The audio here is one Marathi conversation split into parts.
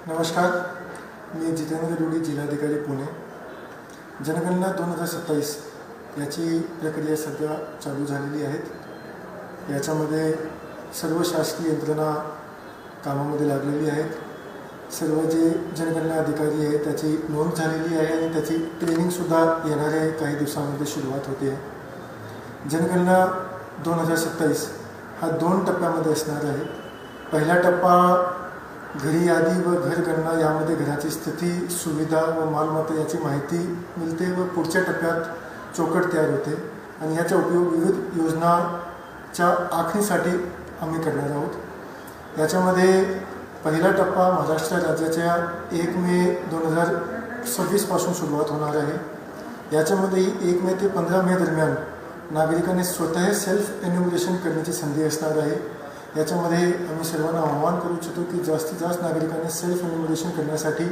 नमस्कार, मी जितेंद्र दुडी, जिल्हाधिकारी पुणे। जनगणना 2027 याची प्रक्रिया सध्या चालू झालेली आहे। याच्यामध्ये सर्व शासकीय यंत्रणा कामामध्ये लागलेली आहेत। सर्व जे जनगणना अधिकारी आहेत त्याची नोंद झालेली आहे आणि त्याची ट्रेनिंगसुद्धा येणाऱ्या काही दिवसांमध्ये सुरुवात होते आहे। जनगणना 2027 हा 2 टप्प्यामध्ये असणार आहे। पहिला टप्पा घरी यादी व घर गणना यामध्ये घराची स्थिती, सुविधा व मालमत्ता याची माहिती मिळते व पुढच्या टप्प्यात चौकट तयार होते आणि याचा उपयोग विविध योजनाच्या आखणीसाठी आम्ही करणार आहोत। याच्यामध्ये पहिला टप्पा महाराष्ट्र राज्याच्या 1 मे 2026 पासून सुरुवात होणार आहे। याच्यामध्ये 1 मे ते 15 मे दरम्यान नागरिकांनी स्वतः सेल्फ एन्युमरेशन करण्याची संधी असणार आहे। याच्यामध्ये आम्ही सर्वांना आवाहन करू इच्छितो की जास्तीत जास्त नागरिकांनी सेल्फ एन्युमरेशन करण्यासाठी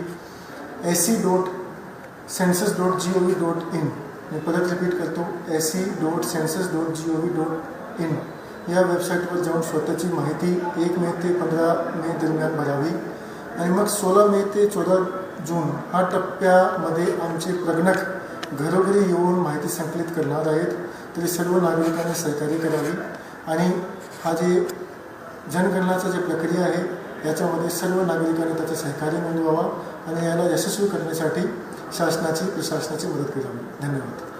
se.census.gov.in मी परत रिपीट करतो, se.census.gov.in या वेबसाईटवर जाऊन स्वतःची माहिती 1 मे ते 15 मे दरम्यान भरावी आणि मग 16 मे ते 14 जून हा टप्प्यामध्ये आमचे प्रगणक घरोघरी येऊन माहिती संकलित करणार आहेत। तरी सर्व नागरिकांनी सहकार्य करावे आणि हा जे जनगणनाची जी प्रक्रिया आहे याच्यामध्ये सर्व नागरिकांनी त्याचं सहकार्य नोंदवावा आणि याला यशस्वी करण्यासाठी शासनाची प्रशासनाची मदत करावी। धन्यवाद।